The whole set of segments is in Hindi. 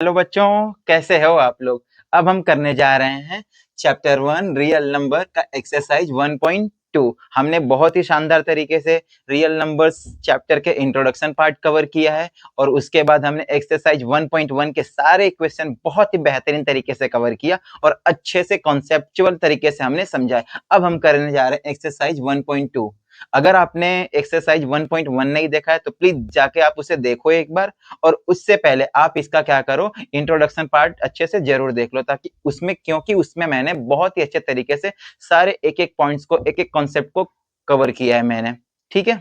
हेलो बच्चों, कैसे हो आप लोग। अब हम करने जा रहे हैं चैप्टर 1 रियल नंबर का एक्सरसाइज 1.2। हमने बहुत ही शानदार तरीके से रियल नंबर्स चैप्टर के इंट्रोडक्शन पार्ट कवर किया है और उसके बाद हमने एक्सरसाइज 1.1 के सारे क्वेश्चन बहुत ही बेहतरीन तरीके से कवर किया और अच्छे से कॉन्सेप्चुअल तरीके से हमने समझा। अब हम करने जा रहे हैं एक्सरसाइज 1.2। अगर आपने एक्सरसाइज 1.1 नहीं देखा है तो प्लीज जाके आप उसे देखो एक बार, और उससे पहले आप इसका क्या करो, इंट्रोडक्शन पार्ट अच्छे से जरूर देख लो, ताकि उसमें, क्योंकि उसमें मैंने बहुत ही अच्छे तरीके से सारे एक एक पॉइंट्स को, एक एक कॉन्सेप्ट को कवर किया है मैंने। ठीक है,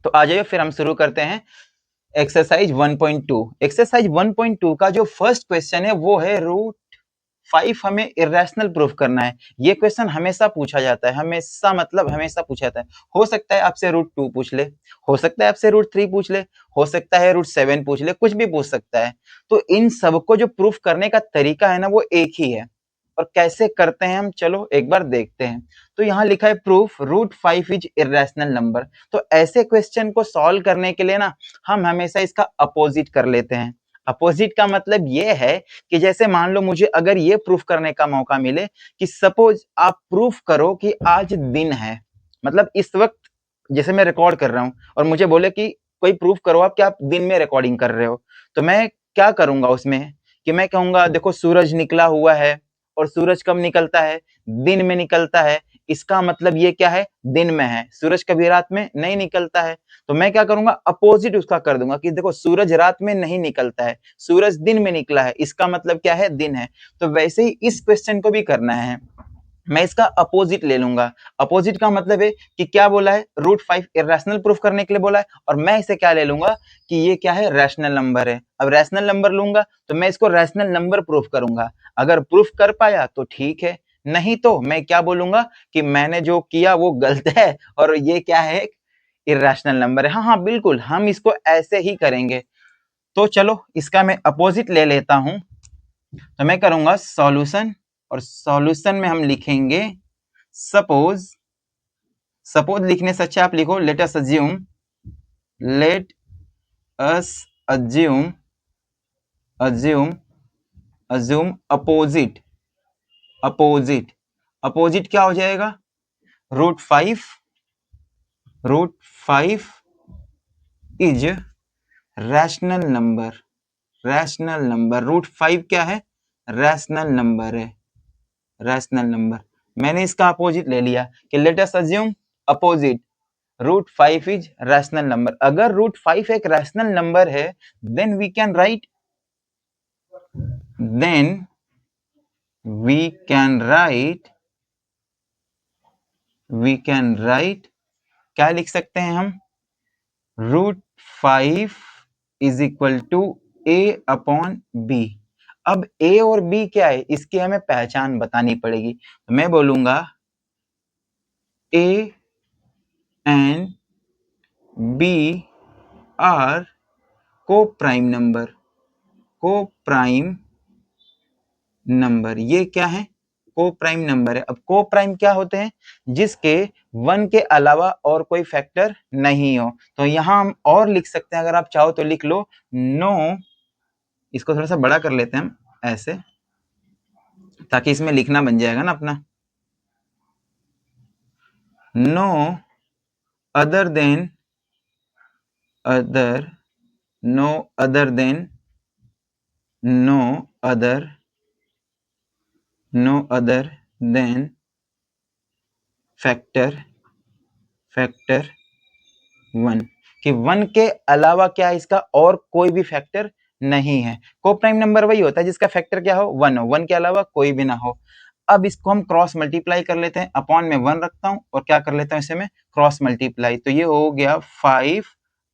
तो आ जाइए फिर हम शुरू करते हैं एक्सरसाइज 1.2। एक्सरसाइज 1.2 का जो फर्स्ट क्वेश्चन है वो है रूट 5 हमें इरेशनल प्रूफ करना है। ये क्वेश्चन हमेशा पूछा जाता है, हमेशा मतलब हमेशा पूछा जाता है। हो सकता है आपसे रूट 2 पूछ ले, हो सकता है आपसे रूट 3 पूछ ले, हो सकता है रूट 7 पूछ ले, कुछ भी पूछ सकता है। तो इन सबको जो प्रूफ करने का तरीका है ना वो एक ही है। और कैसे करते हैं हम, चलो एक बार देखते हैं। तो यहाँ लिखा है proof root 5 is irrational number. तो ऐसे क्वेश्चन को सॉल्व करने के लिए ना हम हमेशा इसका अपोजिट कर लेते हैं। अपोजिट का मतलब ये है कि जैसे मान लो मुझे अगर ये प्रूफ करने का मौका मिले कि सपोज आप प्रूफ करो कि आज दिन है, मतलब इस वक्त जैसे मैं रिकॉर्ड कर रहा हूं और मुझे बोले कि कोई प्रूफ करो आप कि आप दिन में रिकॉर्डिंग कर रहे हो, तो मैं क्या करूंगा उसमें कि मैं कहूंगा देखो सूरज निकला हुआ है, और सूरज कब निकलता है, दिन में निकलता है। इसका मतलब ये क्या है, दिन में है, सूरज कभी रात में नहीं निकलता है। तो मैं क्या करूंगा, अपोजिट उसका कर दूंगा कि देखो सूरज रात में नहीं निकलता है, सूरज दिन में निकला है, इसका मतलब क्या है, दिन है। तो वैसे ही इस क्वेश्चन को भी करना है, मैं इसका अपोजिट ले लूंगा। अपोजिट का मतलब है कि क्या बोला है, रूट 5 इरेशनल प्रूफ करने के लिए बोला है, और मैं इसे क्या ले लूंगा कि ये क्या है, रैशनल नंबर है। अब रैशनल नंबर लूंगा तो मैं इसको रैशनल नंबर प्रूफ करूंगा। अगर प्रूफ कर पाया तो ठीक है, नहीं तो मैं क्या बोलूंगा कि मैंने जो किया वो गलत है और ये क्या है, इरेशनल नंबर है। हाँ हाँ बिल्कुल, हम इसको ऐसे ही करेंगे। तो चलो इसका मैं अपोजिट ले लेता हूं। तो मैं करूंगा सॉल्यूशन, और सॉल्यूशन में हम लिखेंगे सपोज। सपोज लिखने से अच्छा आप लिखो let us assume, let us assume, assume, assume opposite. Opposite, opposite क्या हो जाएगा, root 5, root 5 is rational number. Rational number, root 5 क्या है, रैशनल नंबर है, रैशनल नंबर। मैंने इसका अपोजिट ले लिया कि let us assume opposite root 5 is rational number. अगर रूट 5 एक रैशनल नंबर है then we can write, then we can write, we can write, क्या लिख सकते हैं हम, root 5 is equal to a upon b. अब ए और बी क्या है, इसकी हमें पहचान बतानी पड़ेगी। तो मैं बोलूंगा ए and b are coprime number, coprime number. ये क्या है, को प्राइम नंबर है। अब को प्राइम क्या होते हैं, जिसके 1 के अलावा और कोई फैक्टर नहीं हो। तो यहां हम और लिख सकते हैं, अगर आप चाहो तो लिख लो नो, इसको थोड़ा सा बड़ा कर लेते हैं हम ऐसे, ताकि इसमें लिखना बन जाएगा ना अपना। No other than, other, no other than, no other, no other than factor, factor 1, कि 1 के अलावा क्या है, इसका और कोई भी फैक्टर नहीं है। को प्राइम नंबर वही होता है जिसका फैक्टर क्या हो, 1 हो, 1 के अलावा कोई भी ना हो। अब इसको हम क्रॉस मल्टीप्लाई कर लेते हैं, अपॉन में 1 रखता हूं और क्या कर लेता हूं इसे में क्रॉस मल्टीप्लाई। तो ये हो गया 5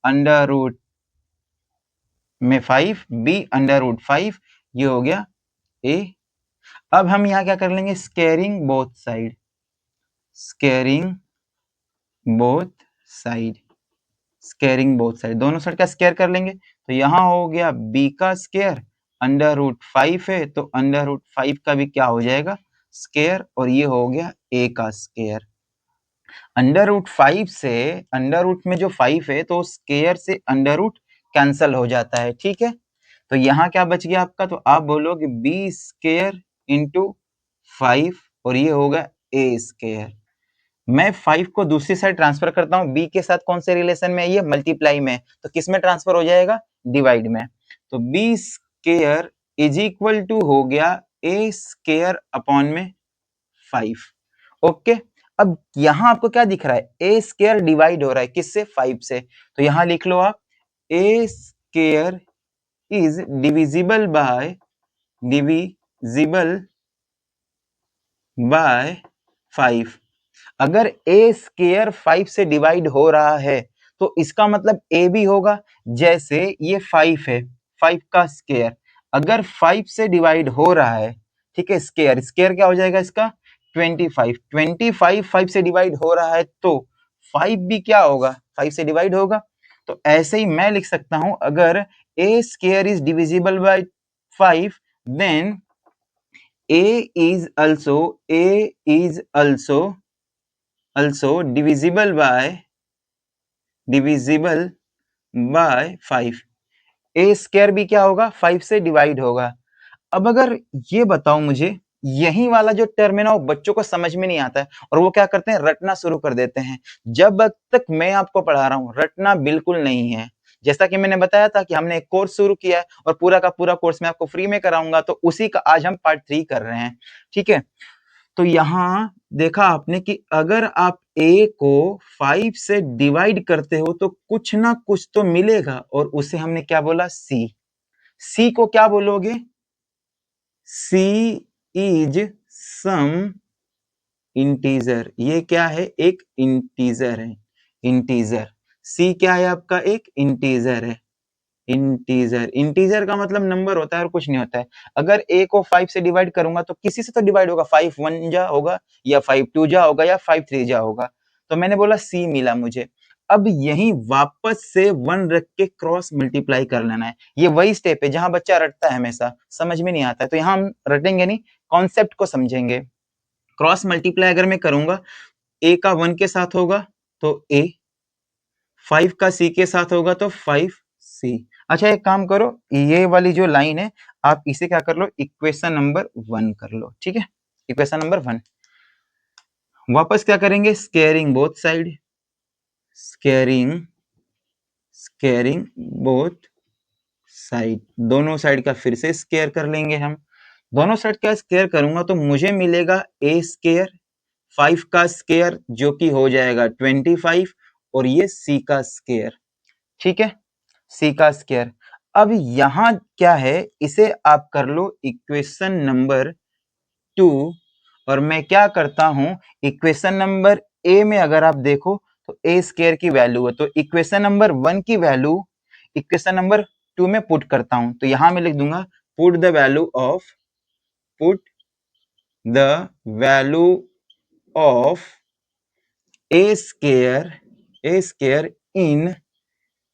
अंडर रूट में 5, बी अंडर रूट 5, ये हो गया ए। अब हम यहाँ क्या कर लेंगे, squaring both side, squaring both side, squaring both side, दोनों साइड का स्केयर कर लेंगे। तो यहाँ हो गया b का स्केयर, अंडर रूट 5 है तो अंडर रूट 5 का भी क्या हो जाएगा, स्केयर, और ये हो गया a का स्केयर। अंडर रूट 5 से, अंडर रूट में जो 5 है तो स्केयर से अंडर रूट कैंसल हो जाता है, ठीक है। तो यहाँ क्या बच गया आपका, तो आप बोलोगे बी स्क्वायर इंटू 5 और ये होगा ए स्क्वायर। मैं 5 को दूसरी साइड ट्रांसफर करता हूँ, बी के साथ कौन से रिलेशन में है, ये मल्टीप्लाई में, तो किस में ट्रांसफर हो जाएगा, डिवाइड में। तो b square is equal to हो गया ए स्क्वायर अपॉन में 5। ओके, अब यहां आपको क्या दिख रहा है, ए स्क्वायर डिवाइड हो रहा है किससे, 5 से, तो यहां लिख लो आप ए स्क्वायर इज डिविजिबल बाय 5। अगर ए स्क्वायर 5 से डिवाइड हो रहा है तो इसका मतलब ए भी होगा, जैसे ये 5 है, 5 का स्क्वायर अगर 5 से डिवाइड हो रहा है, ठीक है, स्क्वायर स्क्वायर क्या हो जाएगा इसका, 25 5 से डिवाइड हो रहा है तो 5 भी क्या होगा, 5 से डिवाइड होगा। तो ऐसे ही मैं लिख सकता हूं, अगर a square is divisible by 5 then a is also divisible by 5। a square भी क्या होगा, 5 से डिवाइड होगा। अब अगर ये बताओ मुझे, यही वाला जो टर्म है ना वो बच्चों को समझ में नहीं आता है और वो क्या करते हैं, रटना शुरू कर देते हैं। जब तक मैं आपको पढ़ा रहा हूं रटना बिल्कुल नहीं है। जैसा कि मैंने बताया था कि हमने एक कोर्स शुरू किया है और पूरा का पूरा कोर्स मैं आपको फ्री में कराऊंगा, तो उसी का आज हम पार्ट 3 कर रहे हैं, ठीक है। तो यहां देखा आपने कि अगर आप a को 5 से डिवाइड करते हो तो कुछ ना कुछ तो मिलेगा, और उसे हमने क्या बोला, c को क्या बोलोगे, c इज सम इंटीजर। ये क्या है, एक इंटीजर है, इंटीजर। c क्या है आपका, एक इंटीजर है, इंटीजर। इंटीजर का मतलब नंबर होता है और कुछ नहीं होता है। अगर a को 5 से डिवाइड करूंगा तो किसी से तो डिवाइड होगा, 5 1 जा होगा या 5 2 जा होगा या 5 3 जा होगा, तो मैंने बोला c मिला मुझे। अब यही वापस से 1 रख के क्रॉस मल्टीप्लाई कर लेना है। ये वही स्टेप है जहां बच्चा रटता है, हमेशा समझ में नहीं आता है, तो यहाँ हम रटेंगे नहीं, कॉन्सेप्ट को समझेंगे। क्रॉस मल्टीप्लाई अगर मैं करूंगा, a का 1 के साथ होगा तो a, 5 का c के साथ होगा तो 5c। अच्छा एक काम करो, ये वाली जो लाइन है आप इसे क्या कर लो, इक्वेशन नंबर 1 कर लो, ठीक है, इक्वेशन नंबर 1। वापस क्या करेंगे, squaring both side, squaring both side, दोनों साइड का फिर से स्क्वायर कर लेंगे हम। दोनों साइड का स्क्वायर करूंगा तो मुझे मिलेगा ए स्क्वायर, 5 का स्क्वायर जो कि हो जाएगा 25, और ये c का स्क्वायर, ठीक है, c का स्क्वायर। अब यहां क्या है, इसे आप कर लो इक्वेशन नंबर 2, और मैं क्या करता हूं, इक्वेशन नंबर ए में अगर आप देखो तो ए स्क्वायर की वैल्यू है, तो इक्वेशन नंबर 1 की वैल्यू इक्वेशन नंबर 2 में पुट करता हूं, तो यहां मैं लिख दूंगा put the value of A square in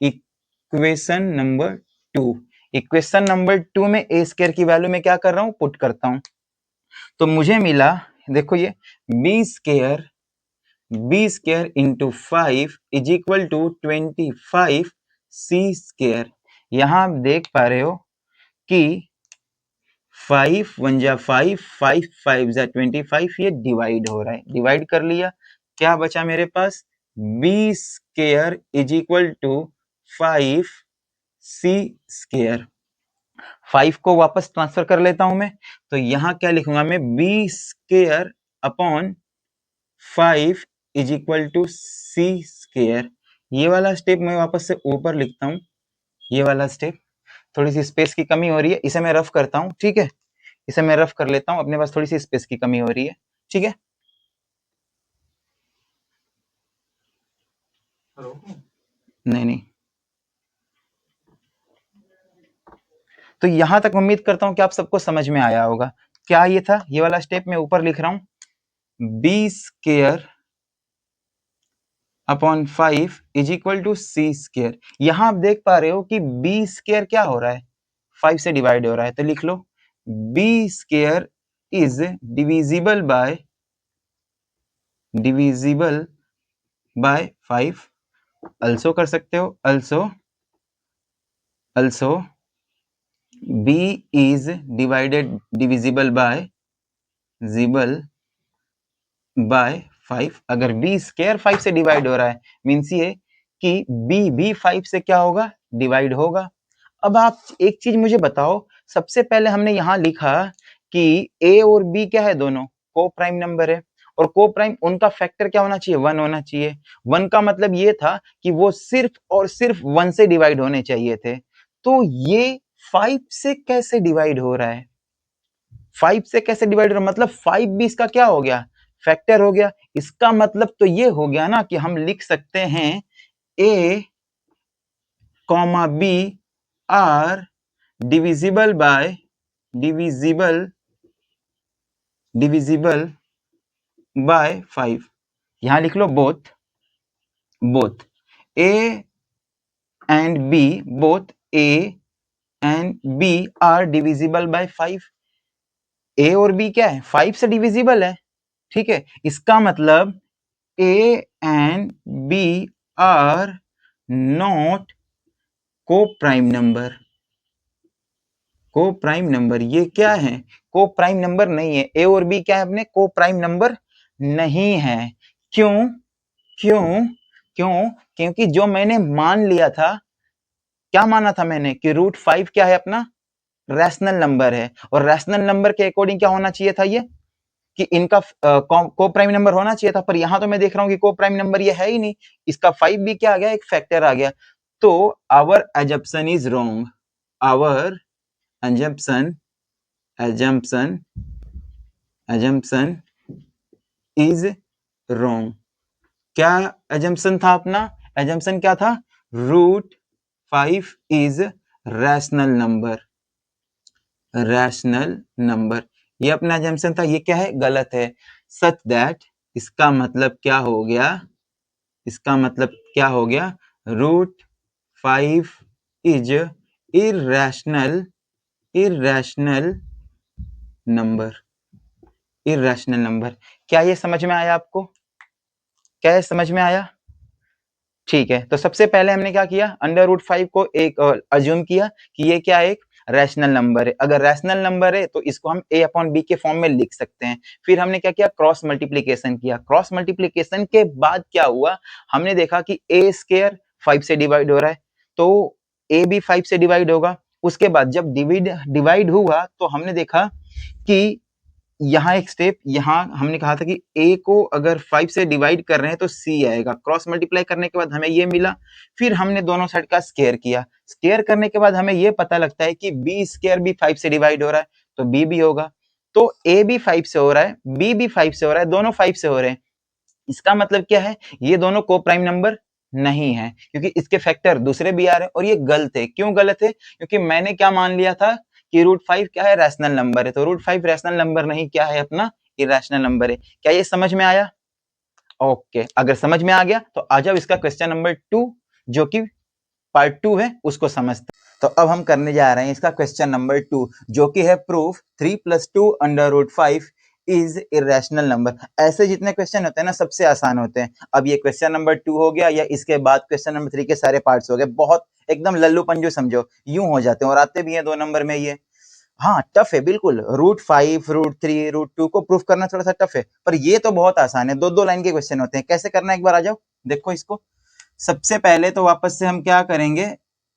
equation number 2। Equation number 2 में ए स्क्वायर की वैल्यू में क्या कर रहा हूं, पुट करता हूं, तो मुझे मिला, देखो ये b square into 5 is equal to 25 c square. यहां आप देख पा रहे हो कि 5 1 जा 5, 5 5 जा 25, ये डिवाइड हो रहा है, डिवाइड कर लिया, क्या बचा मेरे पास, b square is equal to 5 c square. 5 को वापस ट्रांसफर कर लेता हूं मैं, तो यहां क्या लिखूंगा मैं, b square upon 5 is equal to c square. ये वाला स्टेप मैं वापस से ऊपर लिखता हूं, ये वाला स्टेप, थोड़ी सी स्पेस की कमी हो रही है, इसे मैं रफ करता हूं, ठीक है, इसे मैं रफ कर लेता हूं, अपने पास थोड़ी सी स्पेस की कमी हो रही है, ठीक है। नहीं नहीं, तो यहां तक उम्मीद करता हूं कि आप सबको समझ में आया होगा। क्या ये था, ये वाला स्टेप मैं ऊपर लिख रहा हूं, b square upon 5 is equal to c square. यहां आप देख पा रहे हो कि बी स्क्वायर क्या हो रहा है, 5 से डिवाइड हो रहा है, तो लिख लो b square is divisible by 5। Also कर सकते हो, also b is divisible by 5। अगर b स्क्वायर 5 से डिवाइड हो रहा है मीन्स ये कि b भी 5 से क्या होगा, डिवाइड होगा। अब आप एक चीज मुझे बताओ, सबसे पहले हमने यहाँ लिखा कि a और b क्या है, दोनों को प्राइम नंबर है, और को प्राइम उनका फैक्टर क्या होना चाहिए, 1 होना चाहिए। 1 का मतलब ये था कि वो सिर्फ और सिर्फ 1 से डिवाइड होने चाहिए थे। तो ये 5 से कैसे डिवाइड हो रहा है, 5 से कैसे डिवाइड हो रहा है, मतलब 5 भी इसका क्या हो गया, फैक्टर हो गया। इसका मतलब तो ये हो गया ना कि हम लिख सकते हैं a comma b are divisible by 5। यहां लिख लो both a and b, both a and b are divisible by 5। a और b क्या है, 5 से डिविजिबल है, ठीक है। इसका मतलब a and b are not coprime number. Coprime number ये क्या है, को प्राइम नंबर नहीं है। ए और बी क्या है अपने, को प्राइम नंबर नहीं है। क्यों क्यों क्यों, क्योंकि जो मैंने मान लिया था, क्या माना था मैंने कि √5 क्या है अपना, रैशनल नंबर है, और रैशनल नंबर के अकॉर्डिंग क्या होना चाहिए था ये, कि इनका को प्राइम नंबर होना चाहिए था। पर यहां तो मैं देख रहा हूं कि को प्राइम नंबर ये है ही नहीं, इसका 5 भी क्या आ गया, एक फैक्टर आ गया। तो our assumption is wrong, our assumption assumption is wrong। क्या assumption था अपना, assumption क्या था, √5 is rational number। ये अपना assumption था, ये क्या है, गलत है। such that इसका मतलब क्या हो गया, √5 is irrational नंबर। क्या ये समझ में आया आपको, क्या ये समझ में आया, ठीक है। तो सबसे पहले हमने क्या किया, √5 को एक अज्यूम किया कि ये क्या है, एक रैशनल नंबर है। अगर रैशनल नंबर है तो इसको हम a अपॉन b के फॉर्म में लिख सकते हैं। फिर हमने क्या किया, क्रॉस मल्टीप्लीकेशन किया। क्रॉस मल्टीप्लीकेशन के बाद क्या हुआ, हमने देखा कि a स्क्वायर 5 से डिवाइड हो रहा है, तो a भी 5 से डिवाइड होगा। उसके बाद जब डिवाइड हुआ तो हमने देखा कि यहाँ एक स्टेप, यहाँ हमने कहा था कि a को अगर 5 से डिवाइड कर रहे हैं तो c आएगा। क्रॉस मल्टीप्लाई करने के बाद हमें ये मिला। फिर हमने दोनों साइड का स्क्वायर किया। स्क्वायर करने के बाद हमें ये पता लगता है कि b स्क्वायर भी 5 से डिवाइड हो रहा है, तो b भी होगा। तो a भी 5 से हो रहा है, b भी 5 से हो रहा है, दोनों 5 से हो रहे हैं। इसका मतलब क्या है, ये दोनों को प्राइम नंबर नहीं है, क्योंकि इसके फैक्टर दूसरे भी आ रहे हैं। और ये गलत है, क्यों गलत है, क्योंकि मैंने क्या मान लिया था कि √5 क्या है, रैशनल नंबर है। तो √5 रैशनल नंबर नहीं, क्या है अपना, इरैशनल नंबर है। क्या ये समझ में आया, ओके। अगर समझ में आ गया तो आ जाओ इसका क्वेश्चन नंबर 2, जो कि पार्ट 2 है, उसको समझते हैं। तो अब हम करने जा रहे हैं इसका क्वेश्चन नंबर 2, जो कि है प्रूफ 3 + 2 √5 इज इरेशनल नंबर। ऐसे जितने क्वेश्चन होते हैं ना, सबसे आसान होते हैं। अब ये क्वेश्चन नंबर 2 हो गया, या इसके बाद क्वेश्चन नंबर 3 के सारे पार्ट्स हो गए। बहुत एकदम लल्लू पंजू समझो, यूं हो जाते हैं, और आते भी हैं 2 नंबर में ये। हाँ टफ है बिल्कुल, √5 √3 √2 को प्रूफ करना थोड़ा सा टफ है, पर ये तो बहुत आसान है। 2-2 लाइन के क्वेश्चन होते हैं। कैसे करना है, एक बार आ जाओ देखो इसको। सबसे पहले तो वापस से हम क्या करेंगे,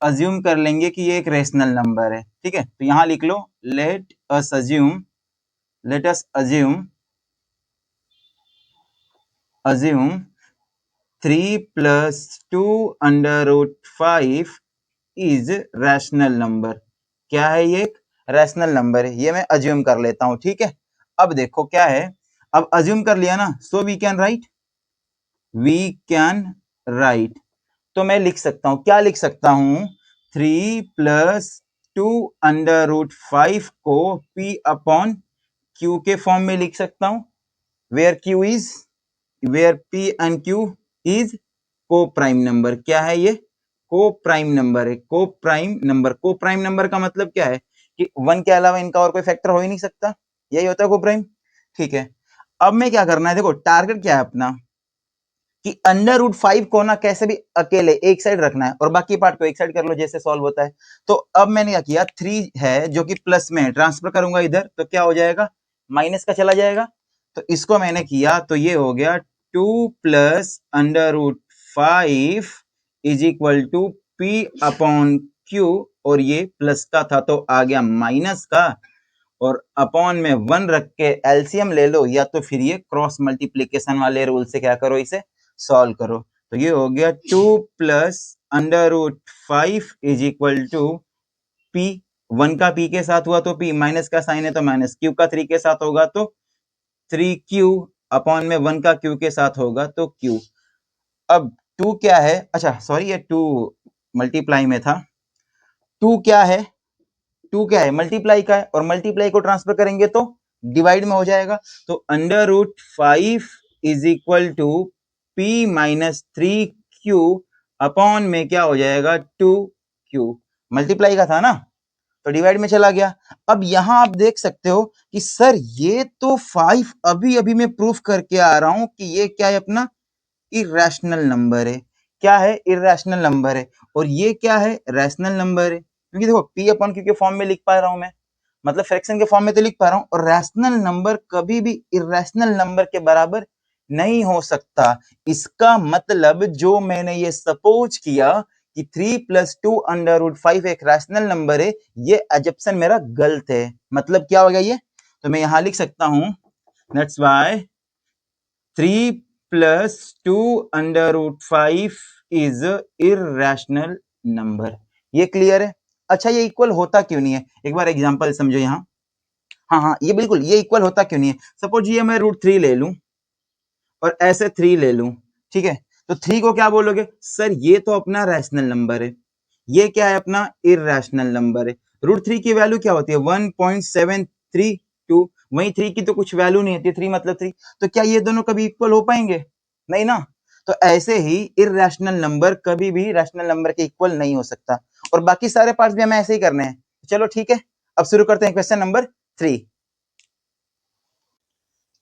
अज्यूम कर लेंगे कि ये एक रेशनल नंबर है, ठीक है। तो यहां लिख लो, let us assume 3 + 2 √5 is rational number. क्या है, ये एक रैशनल नंबर है, ये मैं अज्यूम कर लेता हूं, ठीक है। अब देखो क्या है, अब अज्यूम कर लिया ना, सो वी कैन राइट। तो मैं लिख सकता हूं, क्या लिख सकता हूं, 3 + 2 √5 को p अपॉन q के फॉर्म में लिख सकता हूं, where p and q is coprime number. क्या है ये, को प्राइम नंबर है। को प्राइम नंबर का मतलब क्या है कि 1 के अलावा इनका और कोई फैक्टर हो ही नहीं सकता, यही होता है को प्राइम, ठीक है। अब मैं क्या करना है, देखो टारगेट क्या है अपना, कि अंडर रूट 5 को ना कैसे भी अकेले एक साइड रखना है और बाकी पार्ट को एक साइड कर लो जैसे सॉल्व होता है। तो अब मैंने क्या किया, 3 है जो कि प्लस में है, ट्रांसफर करूंगा इधर तो क्या हो जाएगा, माइनस का चला जाएगा। तो इसको मैंने किया तो ये हो गया 2 plus under root 5 is equal to p upon q, और ये प्लस का था तो आ गया माइनस का, और अपॉन में 1 रख के एलसीएम ले लो, या तो फिर ये क्रॉस मल्टीप्लीकेशन वाले रूल से क्या करो, इसे सॉल्व करो। तो ये हो गया 2 plus under root 5 is equal to p, 1 का पी के साथ हुआ तो पी, माइनस का साइन है तो माइनस, क्यू का 3 के साथ होगा तो 3q, अपॉन में 1 का क्यू के साथ होगा तो क्यू। अब 2 क्या है, अच्छा सॉरी ये 2 मल्टीप्लाई में था, 2 क्या है, 2 क्या है, मल्टीप्लाई का है, और मल्टीप्लाई को ट्रांसफर करेंगे तो डिवाइड में हो जाएगा। तो under root 5 is equal to p minus 3q, upon में क्या हो जाएगा 2q, मल्टीप्लाई का था ना तो डिवाइड में चला गया। अब यहां आप देख सकते हो कि सर ये तो 5 अभी अभी मैं प्रूफ करके आ रहा हूं कि ये क्या है, अपना इरेशनल नंबर है। क्या है, इरेशनल नंबर है। और ये क्या है, रैशनल नंबर है, क्योंकि देखो पी अपॉन क्यू के फॉर्म में लिख पा रहा हूं मैं, मतलब फ्रैक्शन के फॉर्म में तो लिख पा रहा हूं, और रैशनल नंबर कभी भी इरेशनल नंबर के बराबर नहीं हो सकता। इसका मतलब जो मैंने ये सपोज किया कि 3 प्लस 2 अंडर रूट 5 एक रैशनल नंबर है, ये एजप्शन मेरा गलत है। मतलब क्या हो गया ये, तो मैं यहां लिख सकता हूं, that's why 3 plus 2 under root 5 is irrational number. ये क्लियर है। अच्छा ये इक्वल होता क्यों नहीं है, एक बार एग्जांपल समझो यहाँ। हाँ हाँ ये बिल्कुल, ये इक्वल होता क्यों नहीं है, सपोज ये मैं रूट 3 ले लूं और ऐसे 3 ले लूं, ठीक है, तो 3 को क्या बोलोगे, सर ये तो अपना रैशनल नंबर है, ये क्या है, अपना इरेशनल नंबर है। रूट 3 की वैल्यू क्या होती है, 1.732, वही 3 की तो कुछ वैल्यू नहीं होती, 3 मतलब 3, तो क्या ये दोनों कभी इक्वल हो पाएंगे, नहीं ना। तो ऐसे ही इरेशनल नंबर कभी भी रैशनल नंबर के इक्वल नहीं हो सकता, और बाकी सारे पार्ट्स भी हमें ऐसे ही करने हैं। चलो ठीक है, अब शुरू करते हैं क्वेश्चन नंबर 3।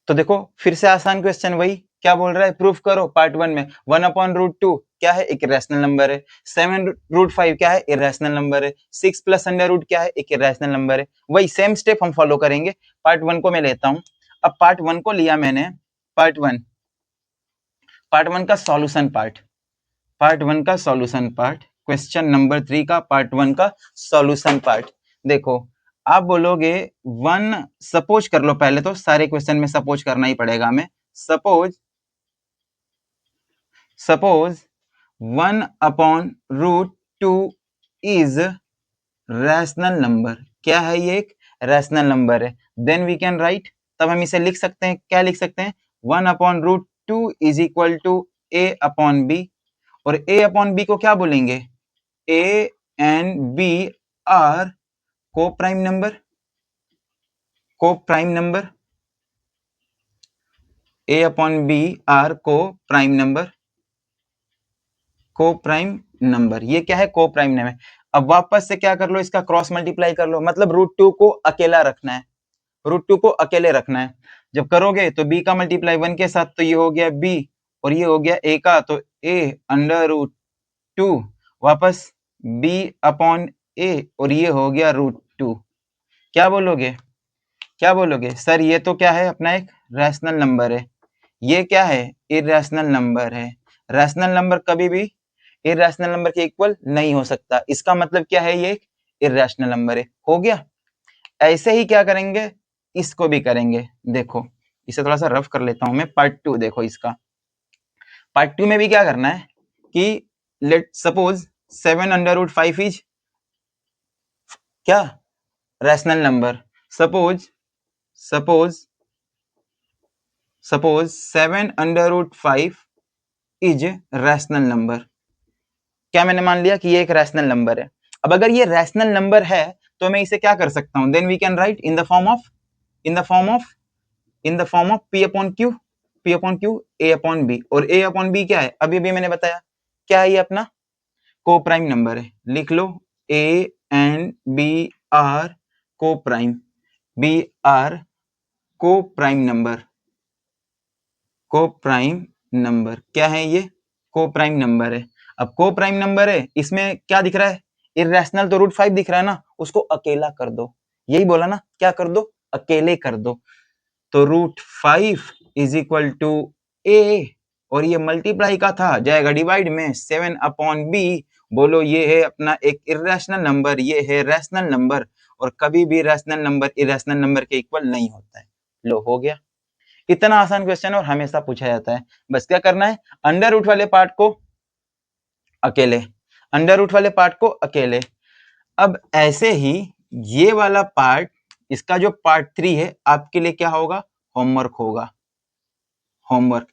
तो देखो फिर से आसान क्वेश्चन, वही क्या बोल रहा है, प्रूफ करो। पार्ट 1 में 1 अपॉन रूट 2 क्या है, एक इरेशनल नंबर है। 7 रूट 5 क्या है, इरेशनल नंबर है। 6 प्लस अंडर रूट क्या है, एक इरेशनल नंबर है। वही सेम स्टेप हम फॉलो करेंगे। पार्ट 1 को मैं लेता हूं। अब पार्ट 1 को लिया मैंने, पार्ट 1 का सॉल्यूशन पार्ट, पार्ट 1 का सॉल्यूशन पार्ट, क्वेश्चन नंबर 3 का पार्ट 1 का सॉल्यूशन पार्ट। देखो आप बोलोगे 1, सपोज कर लो, पहले तो सारे क्वेश्चन में सपोज करना ही पड़ेगा हमें। Suppose 1 upon root 2 is rational number. क्या है ये, एक रैशनल नंबर है। देन वी कैन राइट, तब हम इसे लिख सकते हैं, क्या लिख सकते हैं, 1 upon root 2 is equal to a upon b. और ए अपॉन बी को क्या बोलेंगे, a and b are coprime number, coprime number, a upon b are coprime number, coprime number. ये क्या है, को प्राइम नंबर। अब वापस से क्या कर लो, इसका क्रॉस मल्टीप्लाई कर लो, मतलब रूट 2 को अकेला रखना है, रूट 2 को अकेले रखना है। जब करोगे तो b का मल्टीप्लाई 1 के साथ, तो ये हो गया b, और ये हो गया a का, तो a अंडर रूट 2 वापस b अपॉन a, और ये हो गया रूट 2। क्या बोलोगे, क्या बोलोगे, सर ये तो क्या है, अपना एक रैशनल नंबर है। ये क्या है, इरेशनल नंबर है। रैशनल नंबर कभी भी इरेशनल नंबर के इक्वल नहीं हो सकता। इसका मतलब क्या है, ये एक इरेशनल नंबर है। हो गया। ऐसे ही क्या करेंगे, इसको भी करेंगे। देखो इसे थोड़ा सा रफ कर लेता हूं मैं। पार्ट 2 देखो इसका, पार्ट 2 में भी क्या करना है कि let suppose 7 under root 5 is क्या, rational number. Suppose suppose suppose 7 under root 5 is rational number. क्या मैंने मान लिया कि ये एक रैशनल नंबर है। अब अगर ये रैशनल नंबर है तो मैं इसे क्या कर सकता हूं, then we can write in the form of, in the form of, in the form of p upon q, p upon q, a upon b। और a अपॉन b क्या है, अभी भी मैंने बताया क्या है, ये अपना को प्राइम नंबर है। लिख लो a एंड b आर को prime, b are coprime number, coprime number क्या है, ये को प्राइम नंबर है। अब को प्राइम नंबर है, इसमें क्या दिख रहा है, इरेशनल, तो √5 दिख रहा है ना, उसको अकेला कर दो, यही बोला ना, क्या कर दो, अकेले कर दो। तो √5 इज इक्वल टू ए, और ये मल्टीप्लाई का था, जाएगा डिवाइड में 7/b। बोलो ये है अपना एक इरेशनल नंबर, ये है रैशनल नंबर, और कभी भी रैशनल नंबर इरेशनल नंबर के इक्वल नहीं होता है। लो हो गया, इतना आसान क्वेश्चन है और हमेशा पूछा जाता है। बस क्या करना है, अंडर रूट वाले पार्ट को अकेले, अंडर रूट वाले पार्ट को अकेले। अब ऐसे ही ये वाला पार्ट, इसका जो पार्ट 3 है, आपके लिए क्या होगा, होमवर्क होगा, होमवर्क।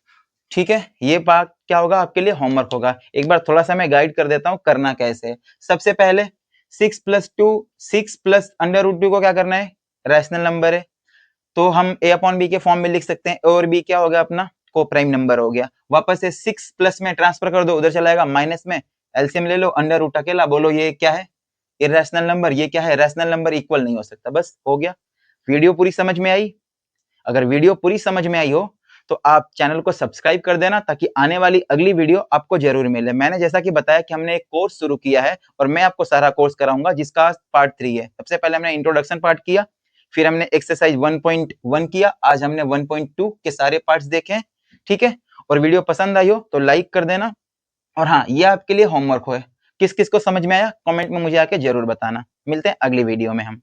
ठीक है, ये पार्ट क्या होगा, आपके लिए होमवर्क होगा। एक बार थोड़ा सा मैं गाइड कर देता हूँ करना कैसे है। सबसे पहले 6 + 2, 6 + √2 को क्या करना है, रैशनल नंबर है, तो हम a/b के फॉर्म में लिख सकते हैं, और b क्या हो गया अपना, को प्राइम नंबर हो गया। वापस से 6 प्लस में ट्रांसफर कर दो, उधर चला जाएगा माइनस में, एलसीएम ले लो, अंडर रूट अकेला, बोलो ये क्या है, इरेशनल नंबर, ये क्या है, रैशनल नंबर, इक्वल नहीं हो सकता। बस हो गया। वीडियो पूरी समझ में आई? अगर वीडियो पूरी समझ में आई हो तो आप चैनल को सब्सक्राइब कर देना, ताकि आने वाली अगली वीडियो आपको जरूर मिले। मैंने जैसा कि बताया कि हमने एक कोर्स शुरू किया है, और मैं आपको सारा कोर्स कराऊंगा, जिसका पार्ट 3 है। सबसे पहले हमने इंट्रोडक्शन पार्ट किया, फिर हमने एक्सरसाइज 1.1 किया, आज हमने 1.2 के सारे पार्ट्स देखे। ठीक है, और वीडियो पसंद आई हो तो लाइक कर देना, और हाँ, ये आपके लिए होमवर्क है। किस किस को समझ में आया कमेंट में मुझे आके जरूर बताना। मिलते हैं अगली वीडियो में हम।